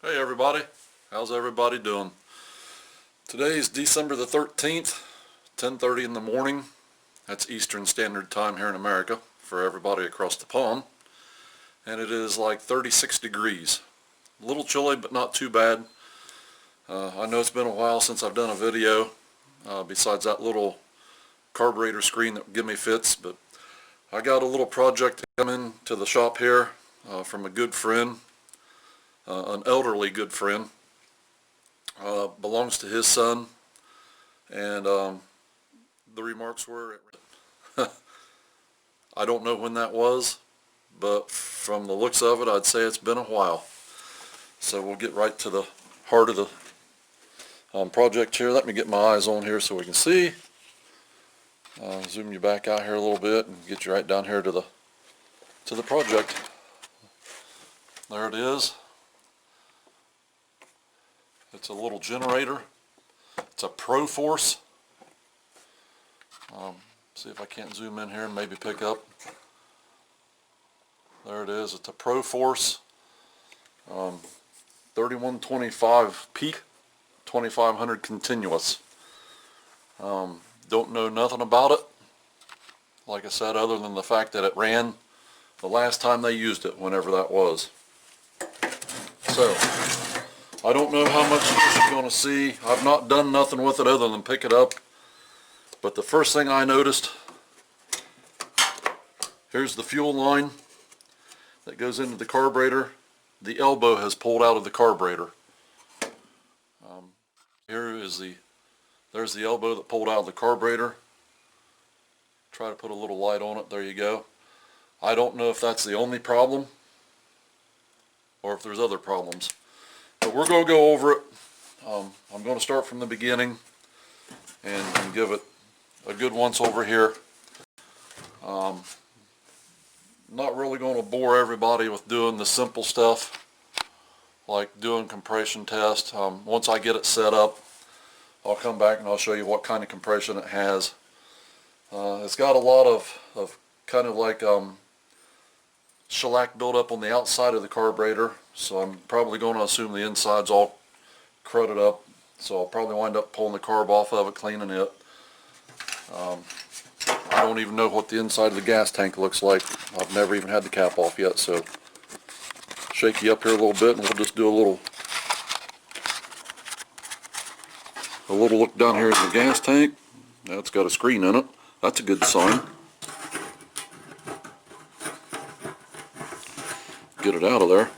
Hey everybody, how's everybody doing? Today is December the 13th, 10:30 in the morning. That's Eastern Standard Time here in America for everybody across the pond. And it is like 36 degrees. A little chilly, but not too bad. I know it's been a while since I've done a video, besides that little carburetor screen that would give me fits, but I got a little project coming to the shop here from a good friend. An elderly good friend, belongs to his son, and the remarks were, I don't know when that was, but from the looks of it, I'd say it's been a while. So we'll get right to the heart of the project here. Let me get my eyes on here so we can see. Zoom you back out here a little bit and get you right down here to the project. There it is. It's a little generator. It's a Proforce. See if I can't zoom in here and maybe pick up. There it is. It's a Proforce 3125 peak, 2500 continuous. Don't know nothing about it, like I said, other than the fact that it ran the last time they used it, whenever that was. So I don't know how much you're going to see. I've not done nothing with it other than pick it up. But the first thing I noticed, here's the fuel line that goes into the carburetor. The elbow has pulled out of the carburetor. There's the elbow that pulled out of the carburetor. Try to put a little light on it. There you go. I don't know if that's the only problem or if there's other problems. But we're going to go over it. I'm going to start from the beginning and give it a good once over here. Not really going to bore everybody with doing the simple stuff like doing compression test. Once I get it set up, I'll come back and I'll show you what kind of compression it has. It's got a lot of kind of like shellac buildup on the outside of the carburetor, so I'm probably going to assume the inside's all crudded up, so I'll probably wind up pulling the carb off of it, cleaning it. I don't even know what the inside of the gas tank looks like. I've never even had the cap off yet, so shake you up here a little bit and we'll just do a little look down here in the gas tank. That's got a screen in it. That's a good sign. Get it out of there.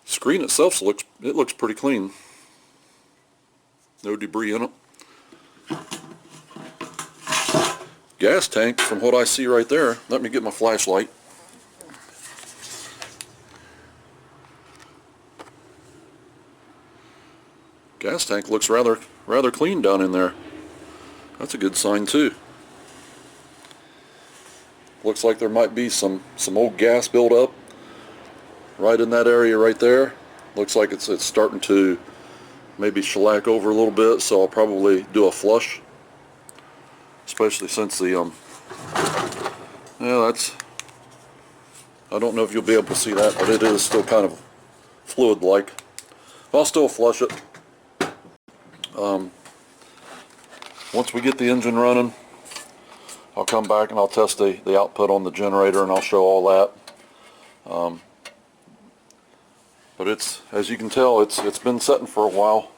Screen itself looks pretty clean. No debris in it. Gas tank, from what I see right there, let me get my flashlight. Gas tank looks rather clean down in there. That's a good sign too. Looks like there might be some old gas buildup right in that area right there. Looks like it's starting to maybe shellac over a little bit, so I'll probably do a flush, especially since the I don't know if you'll be able to see that, but it is still kind of fluid like. I'll still flush it. Once we get the engine running, I'll come back and I'll test the output on the generator and I'll show all that. But it's, as you can tell, it's been sitting for a while.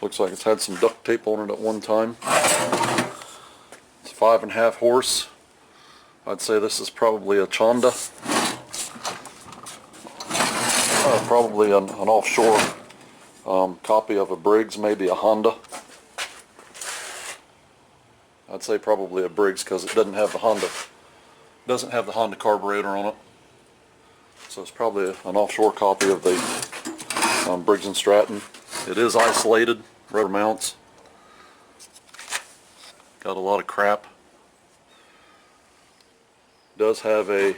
Looks like it's had some duct tape on it at one time. It's 5.5 horse. I'd say this is probably a Chonda. Probably an offshore copy of a Briggs, maybe a Honda. I'd say probably a Briggs because it doesn't have the Honda carburetor on it. So it's probably an offshore copy of the Briggs & Stratton. It is isolated, rubber mounts. Got a lot of crap. Does have a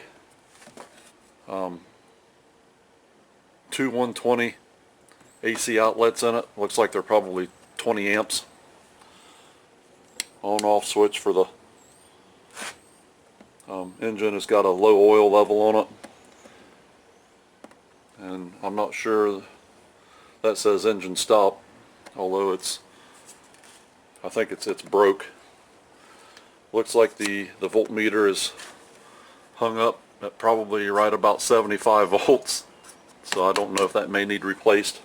2 120 AC outlets in it. Looks like they're probably 20 amps. on-off switch for the engine has got a low oil level on it, and I'm not sure that says engine stop, although I think it's broke. Looks like the voltmeter is hung up at probably right about 75 volts, so I don't know if that may need replaced.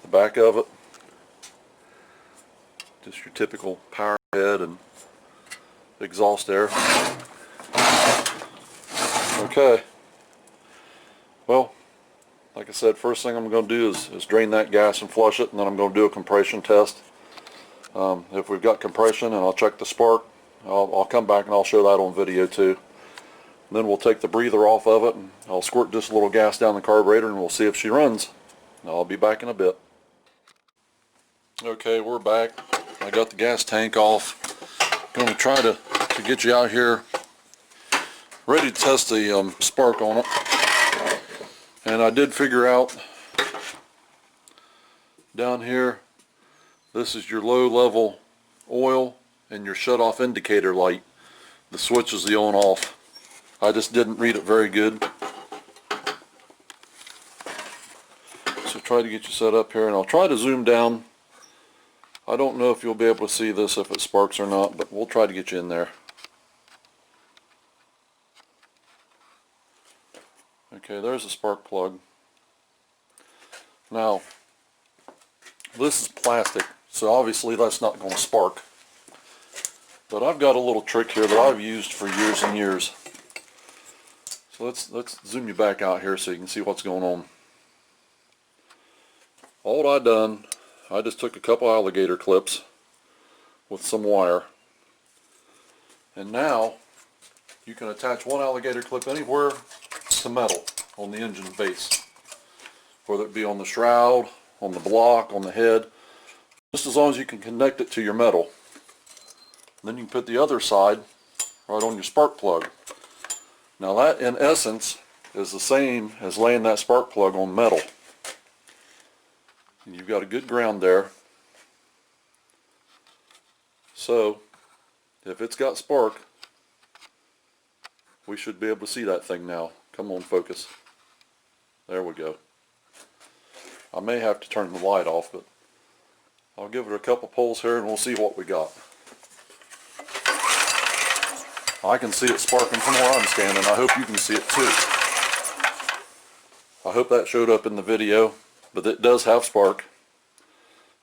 The back of it, just your typical power head and exhaust air. Okay, well, like I said, first thing I'm going to do is drain that gas and flush it, and then I'm going to do a compression test. If we've got compression, and I'll check the spark, I'll come back and I'll show that on video too. And then we'll take the breather off of it, and I'll squirt just a little gas down the carburetor, and we'll see if she runs. I'll be back in a bit. Okay, we're back. I got the gas tank off. Going to try to get you out here ready to test the spark on it. And I did figure out down here, this is your low level oil and your shut off indicator light. The switch is the on off. I just didn't read it very good. So try to get you set up here, and I'll try to zoom down. I don't know if you'll be able to see this if it sparks or not, but we'll try to get you in there. Okay, there's a spark plug. Now, this is plastic, so obviously that's not going to spark. But I've got a little trick here that I've used for years and years. So let's zoom you back out here so you can see what's going on. All I done, I just took a couple alligator clips with some wire. And now you can attach one alligator clip anywhere to metal on the engine base, whether it be on the shroud, on the block, on the head, just as long as you can connect it to your metal. Then you can put the other side right on your spark plug. Now that in essence is the same as laying that spark plug on metal. And you've got a good ground there. So if it's got spark, we should be able to see that thing now. Come on, focus. There we go. I may have to turn the light off, but I'll give it a couple pulls here and we'll see what we got. I can see it sparking from where I'm standing. I hope you can see it too. I hope that showed up in the video, but it does have spark.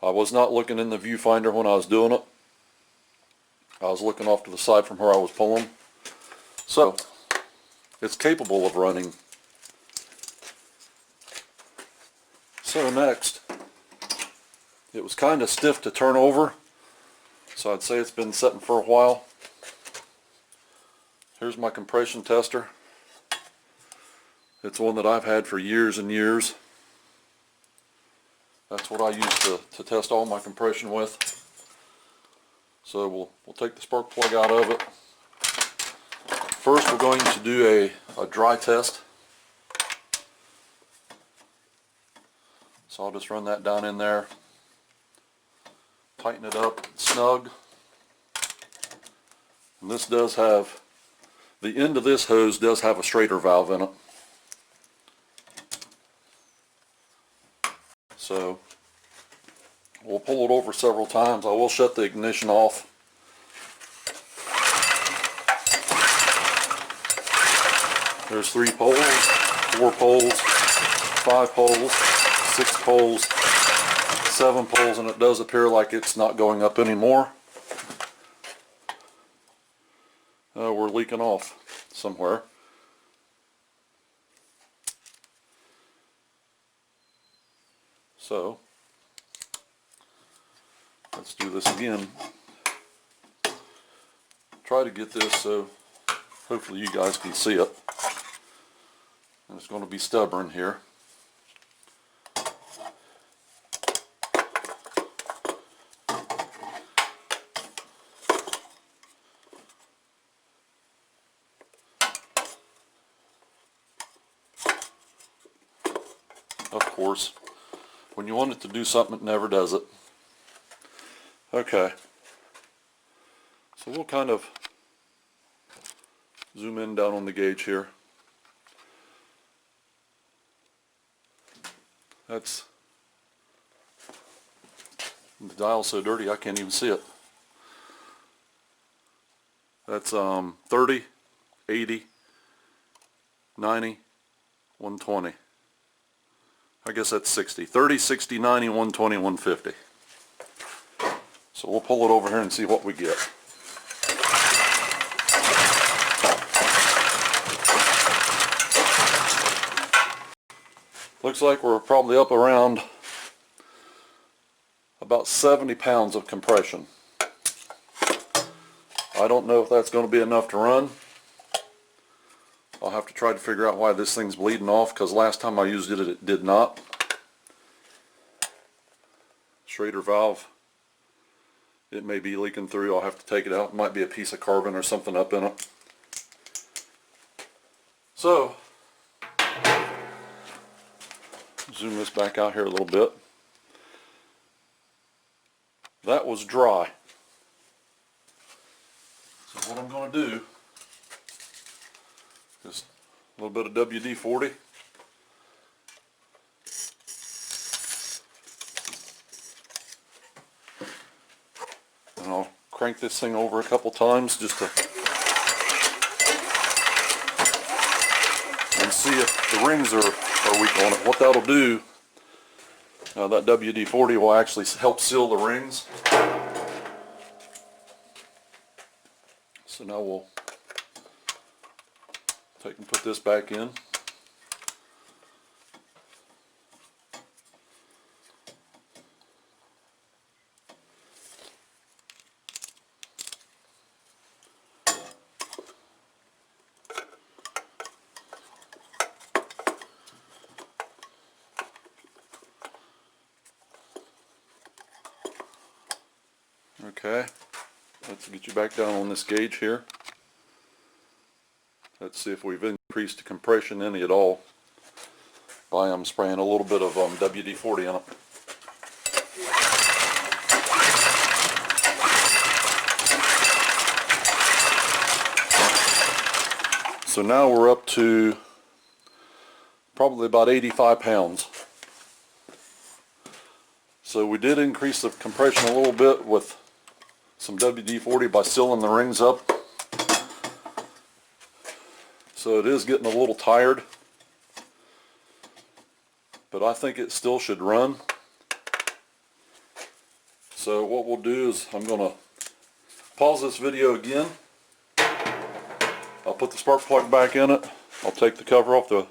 I was not looking in the viewfinder when I was doing it. I was looking off to the side from where I was pulling. So, it's capable of running. So next, it was kind of stiff to turn over, so I'd say it's been sitting for a while. Here's my compression tester. It's one that I've had for years and years. That's what I use to test all my compression with. So we'll take the spark plug out of it. First we're going to do a dry test. So I'll just run that down in there, tighten it up snug. And this does have, the end of this hose does have a straighter valve in it. So we'll pull it over several times. I will shut the ignition off. There's 3 poles, 4 poles, 5 poles, 6 poles, 7 poles, and it does appear like it's not going up anymore. We're leaking off somewhere. So let's do this again. Try to get this so hopefully you guys can see it. And it's going to be stubborn here. Of course, when you want it to do something, it never does it. Okay, so we'll kind of zoom in down on the gauge here. That's, the dial's so dirty I can't even see it. That's 30, 80, 90, 120. I guess that's 60. 30, 60, 90, 120, 150. So we'll pull it over here and see what we get. Looks like we're probably up around about 70 pounds of compression. I don't know if that's going to be enough to run. I'll have to try to figure out why this thing's bleeding off, because last time I used it, it did not. Schrader valve, it may be leaking through. I'll have to take it out. It might be a piece of carbon or something up in it. So, zoom this back out here a little bit. That was dry. So what I'm going to do, just a little bit of WD-40. And I'll crank this thing over a couple times just to and see if the rings are weak on it. What that'll do, that WD-40 will actually help seal the rings. So now we'll take and put this back in. Okay, let's get you back down on this gauge here. Let's see if we've increased the compression any at all by spraying a little bit of WD-40 in it. So now we're up to probably about 85 pounds. So we did increase the compression a little bit with some WD-40 by sealing the rings up. So it is getting a little tired, but I think it still should run. So what we'll do is I'm going to pause this video again. I'll put the spark plug back in it. I'll take the cover off the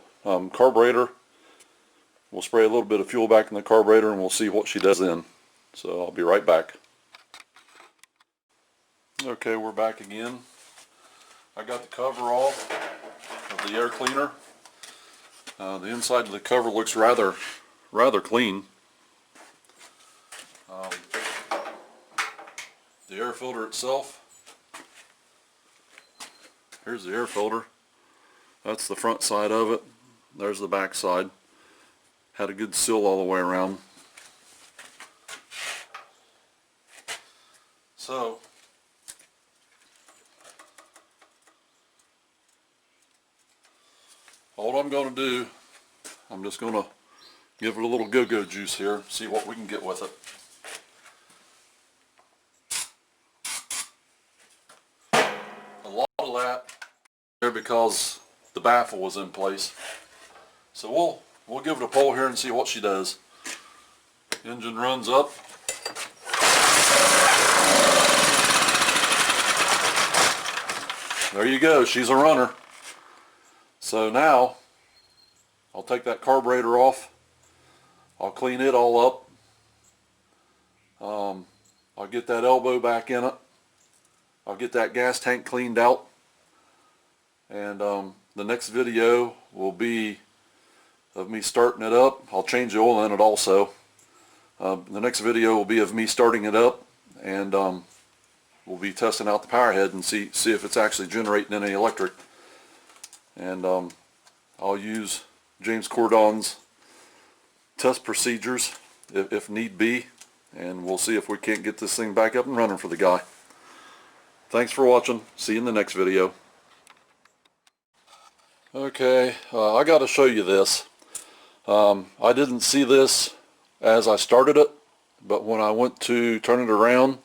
carburetor. We'll spray a little bit of fuel back in the carburetor and we'll see what she does then. So I'll be right back. Okay, we're back again. I got the cover off of the air cleaner. The inside of the cover looks rather clean. The air filter itself, here's the air filter. That's the front side of it. There's the back side. Had a good seal all the way around. So all I'm going to do, I'm just going to give it a little go-go juice here, see what we can get with it. A lot of that there because the baffle was in place. So we'll give it a pull here and see what she does. Engine runs up. There you go, she's a runner. So now, I'll take that carburetor off, I'll clean it all up, I'll get that elbow back in it, I'll get that gas tank cleaned out, and the next video will be of me starting it up. I'll change the oil in it also. The next video will be of me starting it up, and we'll be testing out the power head and see if it's actually generating any electric. And I'll use James Cordon's test procedures if need be, and we'll see if we can't get this thing back up and running for the guy. Thanks for watching. See you in the next video. Okay, I got to show you this. I didn't see this as I started it, but when I went to turn it around,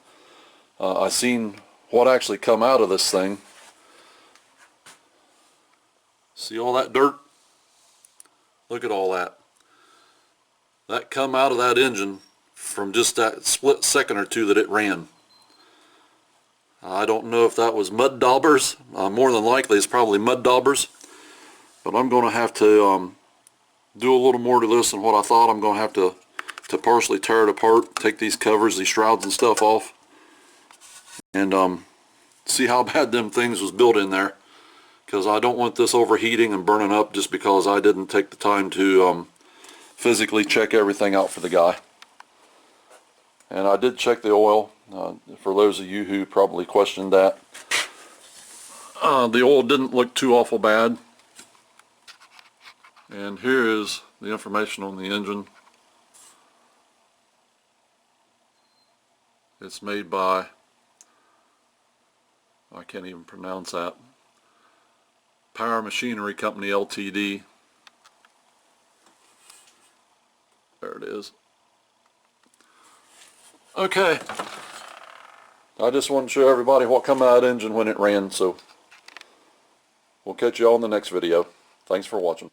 I seen what actually come out of this thing. See all that dirt? Look at all that. That come out of that engine from just that split second or two that it ran. I don't know if that was mud daubers. More than likely it's probably mud daubers. But I'm going to have to do a little more to this than what I thought. I'm going to have to partially tear it apart, take these covers, these shrouds and stuff off, and see how bad them things was built in there. Because I don't want this overheating and burning up just because I didn't take the time to physically check everything out for the guy. And I did check the oil, for those of you who probably questioned that. The oil didn't look too awful bad. And here is the information on the engine. It's made by, I can't even pronounce that, Power Machinery Company Ltd. There it is. Okay. I just want to show everybody what come out of that engine when it ran, so we'll catch you all in the next video. Thanks for watching.